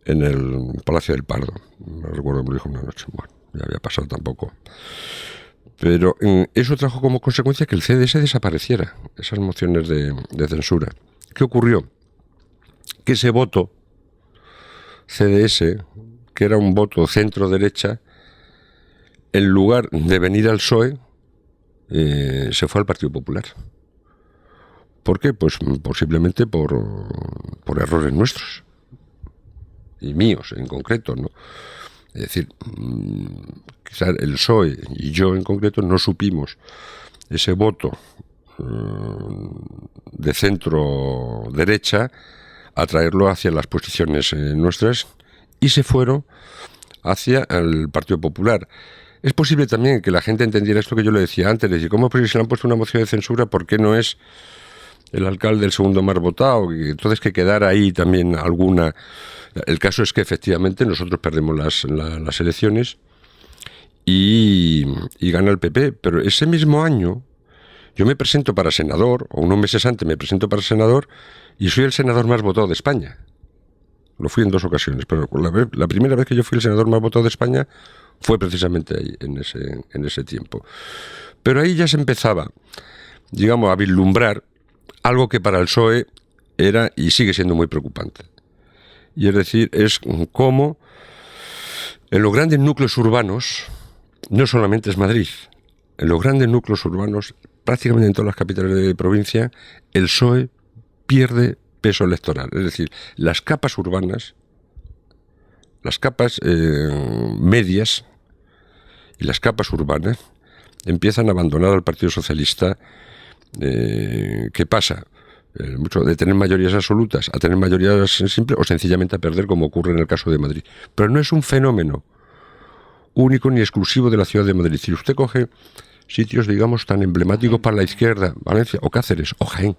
en el Palacio del Pardo. Me recuerdo que me lo dijo una noche. Bueno, ya había pasado tampoco. Pero eso trajo como consecuencia que el CDS desapareciera, esas mociones de censura. ¿Qué ocurrió? Que ese voto CDS, que era un voto centro-derecha, en lugar de venir al PSOE, se fue al Partido Popular. ¿Por qué? Pues posiblemente por errores nuestros y míos en concreto, ¿no? Es decir, quizás el PSOE y yo en concreto no supimos ese voto de centro derecha atraerlo hacia las posiciones nuestras y se fueron hacia el Partido Popular. Es posible también que la gente entendiera esto que yo le decía antes, de decir, ¿cómo pues, se le han puesto una moción de censura? ¿Por qué no es el alcalde el segundo más votado? Y entonces que quedara ahí también alguna... El caso es que efectivamente nosotros perdemos las elecciones y gana el PP, pero ese mismo año yo me presento para senador, o unos meses antes me presento para senador, y soy el senador más votado de España. Lo fui en 2 ocasiones, pero la primera vez que yo fui el senador más votado de España fue precisamente ahí, en ese tiempo. Pero ahí ya se empezaba, digamos, a vislumbrar algo que para el PSOE era y sigue siendo muy preocupante. Y es decir, es cómo en los grandes núcleos urbanos, no solamente es Madrid, en los grandes núcleos urbanos, prácticamente en todas las capitales de provincia, el PSOE pierde peso electoral. Es decir, las capas urbanas, las capas medias y las capas urbanas empiezan a abandonar al Partido Socialista. ¿Qué pasa? Mucho de tener mayorías absolutas a tener mayorías simples o sencillamente a perder, como ocurre en el caso de Madrid. Pero no es un fenómeno único ni exclusivo de la ciudad de Madrid. Si usted coge sitios, digamos, tan emblemáticos para la izquierda, Valencia o Cáceres o Jaén,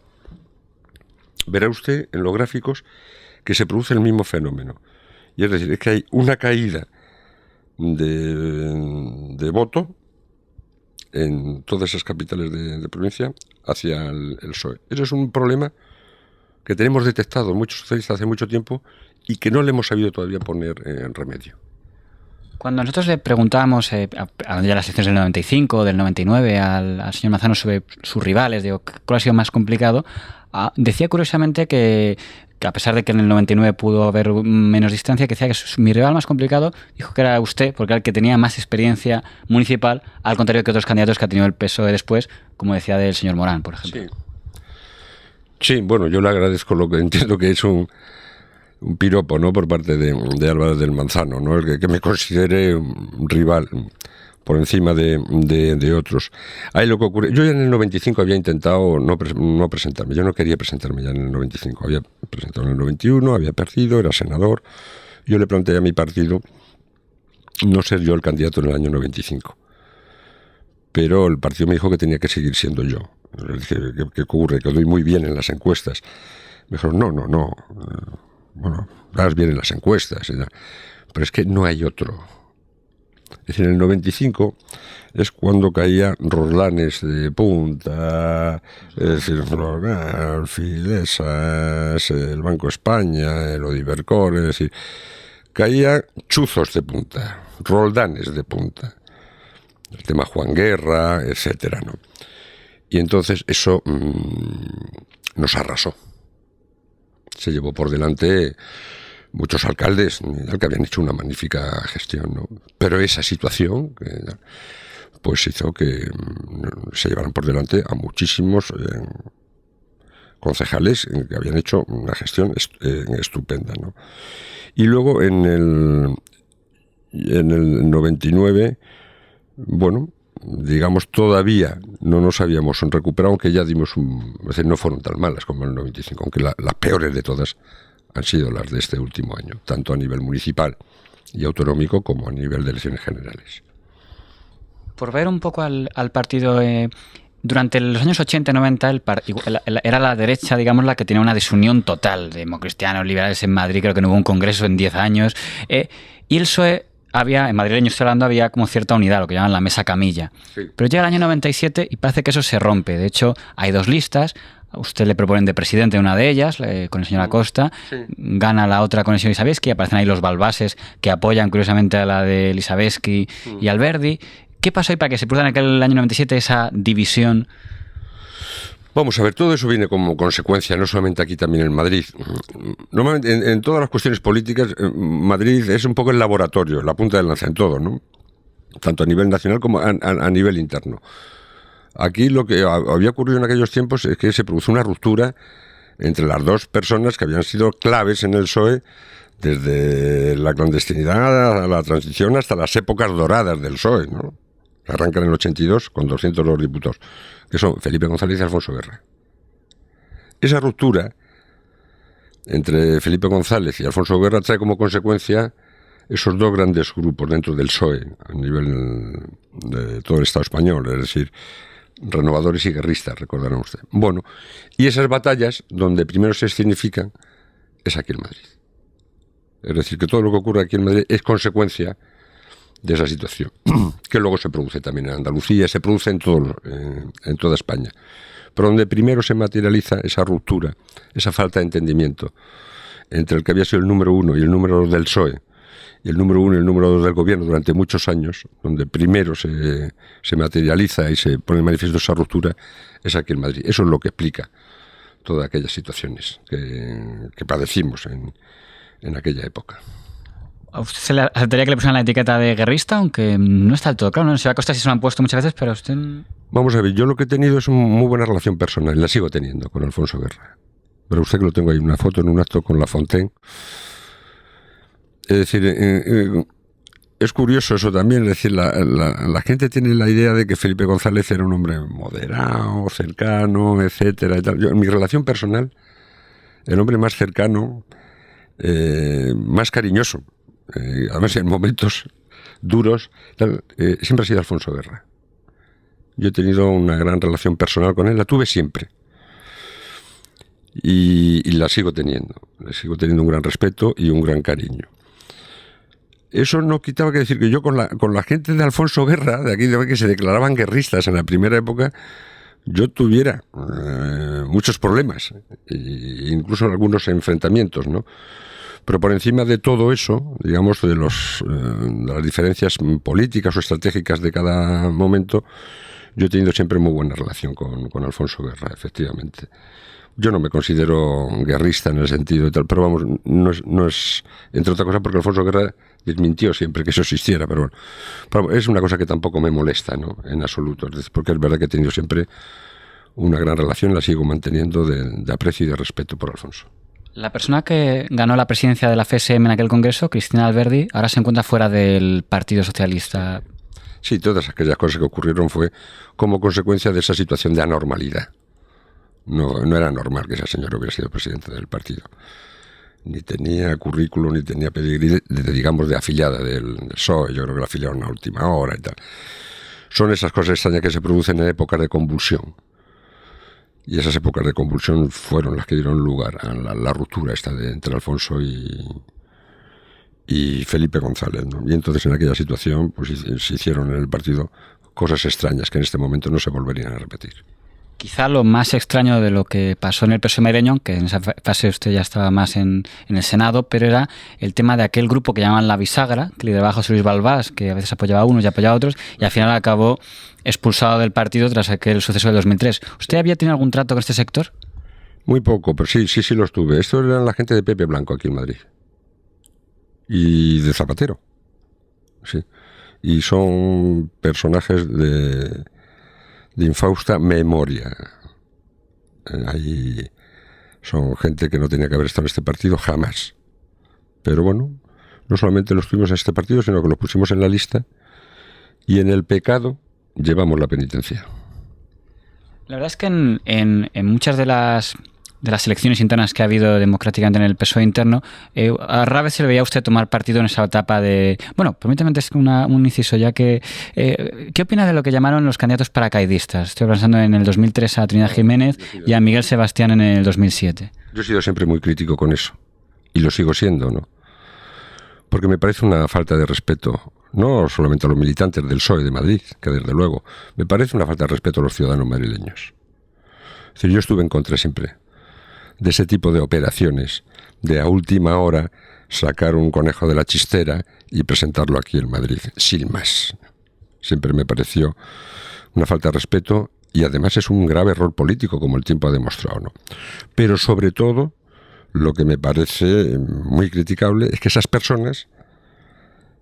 verá usted en los gráficos que se produce el mismo fenómeno. Y es decir, es que hay una caída de voto en todas esas capitales de provincia hacia el PSOE. Ese es un problema que tenemos detectado muchos socialistas hace mucho tiempo y que no le hemos sabido todavía poner en remedio. Cuando nosotros le preguntábamos a las elecciones del 95, del 99 al señor Manzano sobre sus rivales, digo, ¿cuál ha sido más complicado? Decía curiosamente que a pesar de que en el 99 pudo haber menos distancia, que decía que mi rival más complicado, dijo que era usted, porque era el que tenía más experiencia municipal, al contrario que otros candidatos que ha tenido el PSOE después, como decía del señor Morán, por ejemplo. Sí, bueno, yo le agradezco lo que entiendo que es un piropo, ¿no?, por parte de Álvarez del Manzano, ¿no?, el que me considere un rival por encima de otros. Ahí lo que ocurre, yo ya en el 95 había intentado no presentarme, yo no quería presentarme ya en el 95, había presentado en el 91, había perdido, era senador, yo le planteé a mi partido no ser yo el candidato en el año 95, pero el partido me dijo que tenía que seguir siendo yo. Le dije, ¿qué ocurre? Que doy muy bien en las encuestas. Me dijeron, no, bueno, vas bien en las encuestas, pero es que no hay otro. Es decir, en el 95 es cuando caía Roslanes de punta, es decir, Filesas, el Banco España, el Odivercor, es decir, caía chuzos de punta, Roldanes de punta, el tema Juan Guerra, etcétera, ¿no? Y entonces eso nos arrasó. Se llevó por delante muchos alcaldes que habían hecho una magnífica gestión, ¿no? Pero esa situación pues hizo que se llevaran por delante a muchísimos concejales que habían hecho una gestión estupenda, ¿no? Y luego en el 99, bueno, digamos, todavía no nos habíamos recuperado, aunque ya dimos es decir, no fueron tan malas como en el 95, aunque las peores de todas han sido las de este último año, tanto a nivel municipal y autonómico como a nivel de elecciones generales. Por ver un poco al partido, durante los años 80 y 90 era la derecha, digamos, la que tenía una desunión total, democristianos, liberales en Madrid, creo que no hubo un congreso en 10 años, y el PSOE en madrileño estoy hablando, había como cierta unidad, lo que llaman la mesa camilla. Sí. Pero llega el año 97 y parece que eso se rompe. De hecho, hay 2 listas, A usted le proponen de presidente una de ellas, con el señor Acosta, sí. Gana la otra con el señor Elisabetsky, aparecen ahí los Balbases que apoyan curiosamente a la de Elisabetsky y Alberdi. ¿Qué pasó ahí para que se produzca en aquel año 97 esa división? Vamos a ver, todo eso viene como consecuencia, no solamente aquí, también en Madrid. Normalmente, en todas las cuestiones políticas, Madrid es un poco el laboratorio, la punta de lanza en todo, ¿no? Tanto a nivel nacional como a nivel interno. Aquí lo que había ocurrido en aquellos tiempos es que se produjo una ruptura entre las dos personas que habían sido claves en el PSOE desde la clandestinidad a la transición hasta las épocas doradas del PSOE, ¿no? Arrancan en el 82 con 202 diputados, que son Felipe González y Alfonso Guerra. Esa ruptura entre Felipe González y Alfonso Guerra trae como consecuencia esos dos grandes grupos dentro del PSOE a nivel de todo el Estado español, es decir, renovadores y guerristas, recordarán usted. Bueno, y esas batallas donde primero se escenifican es aquí en Madrid. Es decir, que todo lo que ocurre aquí en Madrid es consecuencia de esa situación, que luego se produce también en Andalucía, se produce en toda España. Pero donde primero se materializa esa ruptura, esa falta de entendimiento entre el que había sido el número uno y el número dos del PSOE, y el número uno y el número dos del gobierno durante muchos años, donde primero se materializa y se pone en manifiesto esa ruptura, es aquí en Madrid. Eso es lo que explica todas aquellas situaciones que padecimos en aquella época. ¿A usted se le aceptaría que le pusieran la etiqueta de guerrista? Aunque no está del todo claro, ¿no? Se va a costar si se lo han puesto muchas veces, pero usted... Vamos a ver, yo lo que he tenido es una muy buena relación personal, la sigo teniendo con Alfonso Guerra. Pero usted que lo tengo ahí, una foto en un acto con La Fontaine. Es decir, es curioso eso también, es decir, la gente tiene la idea de que Felipe González era un hombre moderado, cercano, etcétera, y tal. Yo, en mi relación personal, el hombre más cercano, más cariñoso, además en momentos duros, siempre ha sido Alfonso Guerra. Yo he tenido una gran relación personal con él, la tuve siempre. Y la sigo teniendo. Le sigo teniendo un gran respeto y un gran cariño. Eso no quitaba que decir que yo con la gente de Alfonso Guerra, de aquí de que se declaraban guerristas en la primera época, yo tuviera muchos problemas, incluso algunos enfrentamientos, ¿no? Pero por encima de todo eso, digamos, de las diferencias políticas o estratégicas de cada momento, yo he tenido siempre muy buena relación con Alfonso Guerra, efectivamente. Yo no me considero guerrista en el sentido de tal, pero vamos, no es entre otras cosas porque Alfonso Guerra desmintió siempre que eso existiera, pero bueno, es una cosa que tampoco me molesta, ¿no? En absoluto, porque es verdad que he tenido siempre una gran relación, la sigo manteniendo de aprecio y de respeto por Alfonso. La persona que ganó la presidencia de la FSM en aquel congreso, Cristina Alberdi, ahora se encuentra fuera del Partido Socialista. Sí, todas aquellas cosas que ocurrieron fue como consecuencia de esa situación de anormalidad. No era normal que esa señora hubiera sido presidenta del partido. Ni tenía currículum, ni tenía pedigrí, digamos, de afiliada del PSOE. Yo creo que la afiliaron a última hora y tal. Son esas cosas extrañas que se producen en épocas de convulsión. Y esas épocas de convulsión fueron las que dieron lugar a la ruptura esta entre Alfonso y Felipe González, ¿no? Y entonces en aquella situación pues se hicieron en el partido cosas extrañas que en este momento no se volverían a repetir. Quizá lo más extraño de lo que pasó en el PSOE madrileño, que en esa fase usted ya estaba más en el Senado, pero era el tema de aquel grupo que llamaban la bisagra, que lideraba José Luis Balbás, que a veces apoyaba a unos y apoyaba a otros, y al final acabó expulsado del partido tras aquel suceso del 2003. ¿Usted había tenido algún trato con este sector? Muy poco, pero sí los tuve. Estos eran la gente de Pepe Blanco aquí en Madrid. Y de Zapatero. Sí. Y son personajes de infausta memoria. Ahí son gente que no tenía que haber estado en este partido jamás. Pero bueno, no solamente los tuvimos en este partido, sino que los pusimos en la lista y en el pecado llevamos la penitencia. La verdad es que en muchas de las elecciones internas que ha habido democráticamente en el PSOE interno, a rara vez se le veía a usted tomar partido en esa etapa de... Bueno, permítame antes un inciso, ya que... ¿Qué opina de lo que llamaron los candidatos paracaidistas? Estoy pensando en el 2003 a Trinidad Jiménez y a Miguel Sebastián en el 2007. Yo he sido siempre muy crítico con eso, y lo sigo siendo, ¿no? Porque me parece una falta de respeto, no solamente a los militantes del PSOE de Madrid, que desde luego, me parece una falta de respeto a los ciudadanos madrileños. Es decir, yo estuve en contra siempre de ese tipo de operaciones, de a última hora sacar un conejo de la chistera y presentarlo aquí en Madrid, sin más. Siempre me pareció una falta de respeto y además es un grave error político, como el tiempo ha demostrado, ¿no? Pero sobre todo, lo que me parece muy criticable es que esas personas,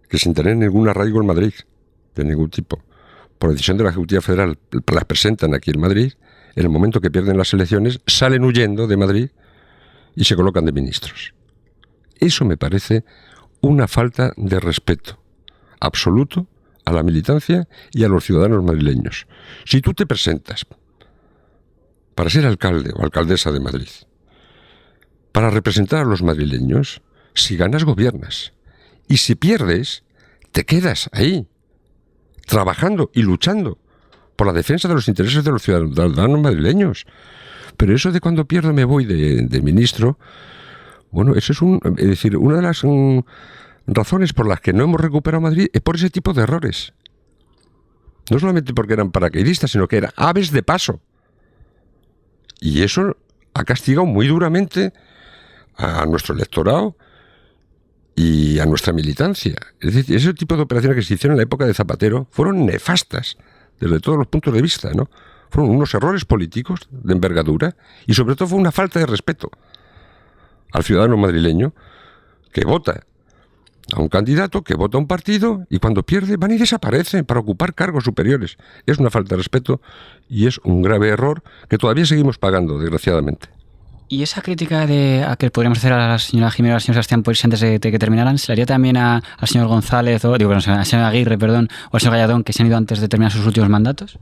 que sin tener ningún arraigo en Madrid, de ningún tipo, por decisión de la Ejecutiva Federal, las presentan aquí en Madrid, en el momento que pierden las elecciones, salen huyendo de Madrid y se colocan de ministros. Eso me parece una falta de respeto absoluto a la militancia y a los ciudadanos madrileños. Si tú te presentas para ser alcalde o alcaldesa de Madrid, para representar a los madrileños, si ganas, gobiernas. Y si pierdes, te quedas ahí, trabajando y luchando por la defensa de los intereses de los ciudadanos madrileños. Pero eso de cuando pierdo me voy de ministro, bueno, eso es decir, una de las razones por las que no hemos recuperado Madrid es por ese tipo de errores. No solamente porque eran paracaidistas, sino que eran aves de paso. Y eso ha castigado muy duramente a nuestro electorado y a nuestra militancia. Es decir, ese tipo de operaciones que se hicieron en la época de Zapatero fueron nefastas desde todos los puntos de vista, ¿no? Fueron unos errores políticos de envergadura y sobre todo fue una falta de respeto al ciudadano madrileño que vota a un candidato, que vota a un partido y cuando pierde van y desaparecen para ocupar cargos superiores. Es una falta de respeto y es un grave error que todavía seguimos pagando, desgraciadamente. ¿Y esa crítica a que podríamos hacer a la señora Jiménez o al señor Sebastián Pois antes de que terminaran, se le haría también al señor González, al señor Aguirre, perdón, o al señor Gallardón, que se han ido antes de terminar sus últimos mandatos?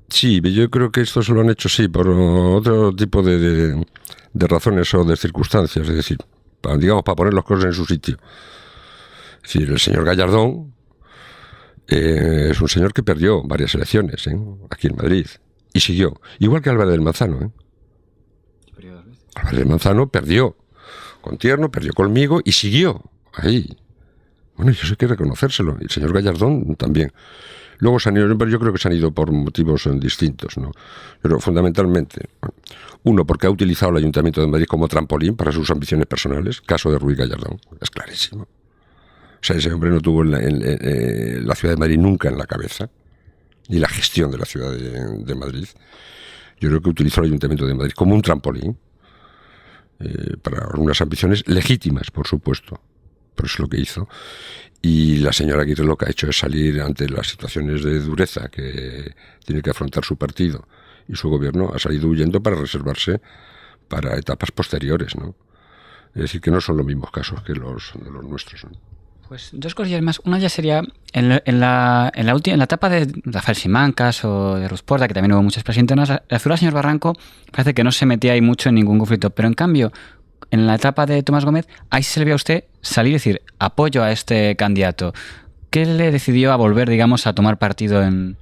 Sí, yo creo que esto se lo han hecho, sí, por otro tipo de razones o de circunstancias, es decir, para poner las cosas en su sitio. Es decir, el señor Gallardón es un señor que perdió varias elecciones aquí en Madrid y siguió, igual que Álvarez del Manzano. Álvarez del Manzano perdió con Tierno, perdió conmigo y siguió ahí. Bueno, eso hay que reconocérselo. Y el señor Gallardón también. Luego se han ido, pero yo creo que se han ido por motivos distintos, ¿no? Pero fundamentalmente, uno, porque ha utilizado el Ayuntamiento de Madrid como trampolín para sus ambiciones personales, caso de Ruiz Gallardón, es clarísimo. O sea, ese hombre no tuvo la ciudad de Madrid nunca en la cabeza, ni la gestión de la ciudad de Madrid. Yo creo que utilizó el Ayuntamiento de Madrid como un trampolín para unas ambiciones legítimas, por supuesto, pero es lo que hizo. Y la señora Aguirre lo que ha hecho es salir ante las situaciones de dureza que tiene que afrontar su partido y su gobierno, ha salido huyendo para reservarse para etapas posteriores, ¿no? Es decir, que no son los mismos casos que los nuestros, ¿no? Pues dos cosillas más. Una ya sería en la etapa de Rafael Simancas o de Ruiz Porta, que también hubo muchas presidentes, la figura del señor Barranco parece que no se metía ahí mucho en ningún conflicto, pero en cambio en la etapa de Tomás Gómez, ahí se le ve a usted salir y decir apoyo a este candidato. ¿Qué le decidió a volver, digamos, a tomar partido en...?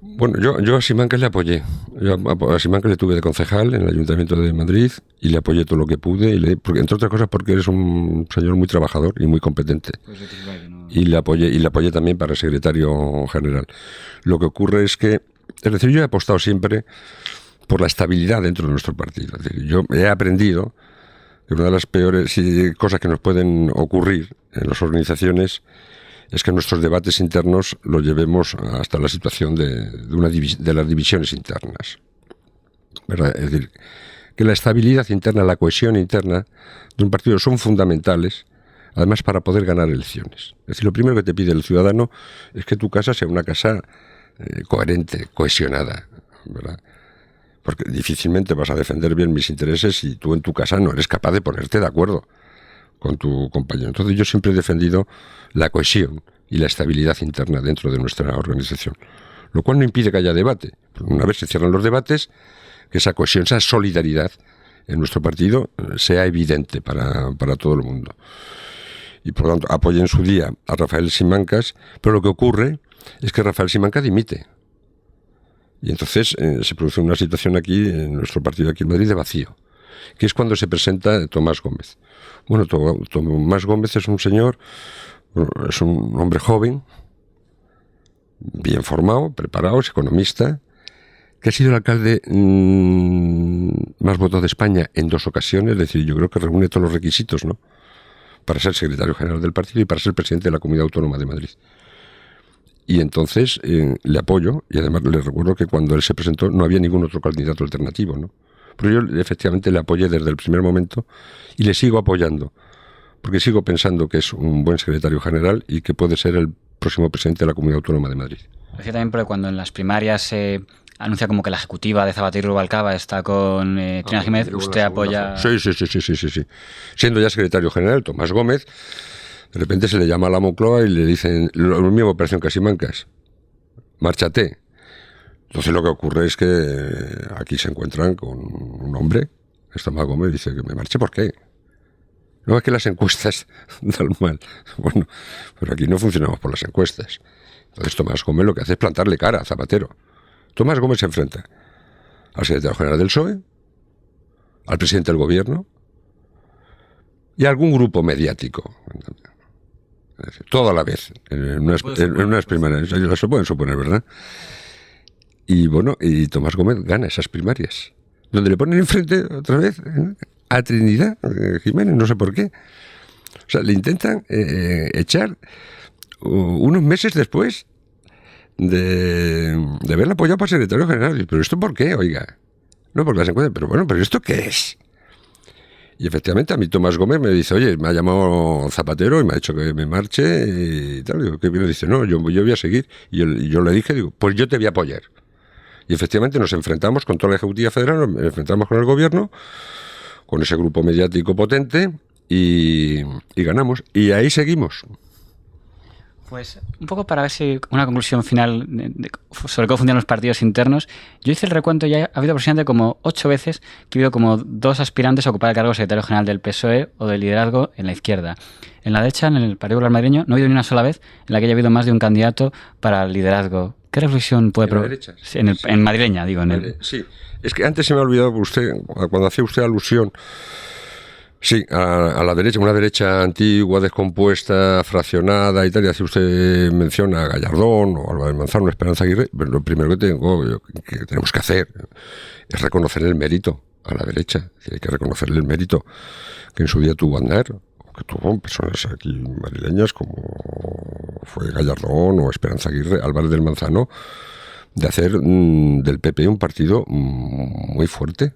Bueno, yo a Simancas le apoyé. Yo a Simancas le tuve de concejal en el Ayuntamiento de Madrid y le apoyé todo lo que pude, porque, entre otras cosas porque eres un señor muy trabajador y muy competente. Pues y le apoyé también para secretario general. Lo que ocurre es decir, yo he apostado siempre por la estabilidad dentro de nuestro partido. Es decir, yo he aprendido que una de las peores cosas que nos pueden ocurrir en las organizaciones es que nuestros debates internos los llevemos hasta la situación de las divisiones internas, ¿verdad? Es decir, que la estabilidad interna, la cohesión interna de un partido son fundamentales, además para poder ganar elecciones. Es decir, lo primero que te pide el ciudadano es que tu casa sea una casa coherente, cohesionada, ¿verdad? Porque difícilmente vas a defender bien mis intereses si tú en tu casa no eres capaz de ponerte de acuerdo con tu compañero. Entonces yo siempre he defendido la cohesión y la estabilidad interna dentro de nuestra organización, lo cual no impide que haya debate. Una vez se cierran los debates, que esa cohesión, esa solidaridad en nuestro partido sea evidente para todo el mundo. Y por lo tanto apoyé en su día a Rafael Simancas, pero lo que ocurre es que Rafael Simancas dimite. Y entonces se produce una situación aquí, en nuestro partido aquí en Madrid, de vacío, que es cuando se presenta Tomás Gómez. Bueno, Tomás Gómez es un señor, es un hombre joven, bien formado, preparado, es economista, que ha sido el alcalde más votado de España en 2 ocasiones, es decir, yo creo que reúne todos los requisitos, ¿no?, para ser secretario general del partido y para ser presidente de la Comunidad Autónoma de Madrid. Y entonces le apoyo, y además le recuerdo que cuando él se presentó no había ningún otro candidato alternativo, ¿no? Pero yo efectivamente le apoyé desde el primer momento y le sigo apoyando, porque sigo pensando que es un buen secretario general y que puede ser el próximo presidente de la Comunidad Autónoma de Madrid. Lo decía también porque cuando en las primarias se anuncia como que la ejecutiva de Zapatero y Rubalcaba está con Trinidad Jiménez, usted apoya... Sí. Siendo ya secretario general, Tomás Gómez, de repente se le llama a la Moncloa y le dicen, lo mismo operación Casimancas, márchate. Entonces lo que ocurre es que aquí se encuentran con un hombre, Tomás Gómez, dice que me marche, ¿por qué? No, es que las encuestas dan mal. Bueno, pero aquí no funcionamos por las encuestas. Entonces Tomás Gómez lo que hace es plantarle cara a Zapatero. Tomás Gómez se enfrenta al secretario general del PSOE, al presidente del gobierno y a algún grupo mediático. Es decir, todo a la vez, en unas primarias. Las se pueden suponer, ¿verdad? Y bueno, y Tomás Gómez gana esas primarias, donde le ponen enfrente otra vez a Trinidad Jiménez, no sé por qué. O sea, le intentan echar unos meses después de haberla apoyado para secretario general. ¿Pero esto por qué, oiga? No, porque las encuestas, pero bueno, ¿pero esto qué es? Y efectivamente a mí Tomás Gómez me dice, oye, me ha llamado Zapatero y me ha dicho que me marche y tal. Digo, ¿qué viene? Dice, no, yo voy a seguir. Y yo le dije, digo, pues yo te voy a apoyar. Y efectivamente nos enfrentamos con toda la Ejecutiva Federal, nos enfrentamos con el gobierno, con ese grupo mediático potente y ganamos. Y ahí seguimos. Pues un poco para ver si una conclusión final sobre cómo funcionan los partidos internos. Yo hice el recuento y ha habido aproximadamente como 8 veces que ha habido como 2 aspirantes a ocupar el cargo de secretario general del PSOE o de liderazgo en la izquierda. En la derecha, en el Partido Popular Madrileño, no ha habido ni una sola vez en la que haya habido más de un candidato para el liderazgo. ¿Qué reflexión puede provocar? Sí, en madrileña, digo. Sí, es que antes se me ha olvidado usted, cuando hacía usted alusión, sí, a la derecha, una derecha antigua, descompuesta, fraccionada y tal, y hace usted mención a Gallardón o Álvarez Manzano, Esperanza Aguirre, pero lo primero que tenemos que hacer es reconocer el mérito a la derecha. Hay que reconocerle el mérito que en su día tuvo Aznar, que tuvo personas aquí madrileñas como fue Gallardón o Esperanza Aguirre, Álvarez del Manzano, de hacer del PP un partido muy fuerte.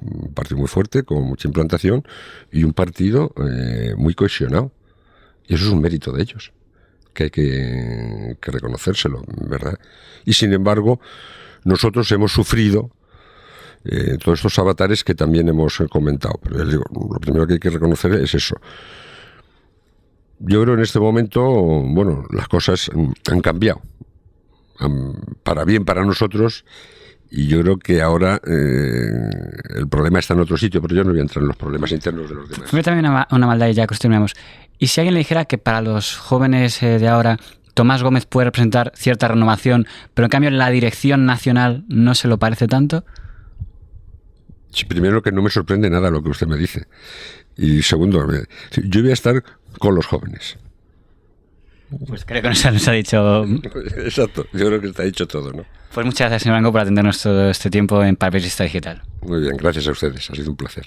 Un partido muy fuerte, con mucha implantación y un partido muy cohesionado. Y eso es un mérito de ellos, que hay que reconocérselo, ¿verdad? Y sin embargo, nosotros hemos sufrido todos estos avatares que también hemos comentado. Pero les digo, lo primero que hay que reconocer es eso. Yo creo que en este momento, bueno, las cosas han cambiado. Para bien para nosotros. Y yo creo que ahora el problema está en otro sitio, pero yo no voy a entrar en los problemas internos de los demás. Fue también una maldad y ya acostumbramos. ¿Y si alguien le dijera que para los jóvenes de ahora Tomás Gómez puede representar cierta renovación, pero en cambio en la dirección nacional no se lo parece tanto? Sí, primero que no me sorprende nada lo que usted me dice. Y segundo, yo voy a estar con los jóvenes. Pues creo que nos ha dicho... Exacto, yo creo que está dicho todo, ¿no? Pues muchas gracias, señor Blanco, por atendernos todo este tiempo en Papelista Digital. Muy bien, gracias a ustedes, ha sido un placer.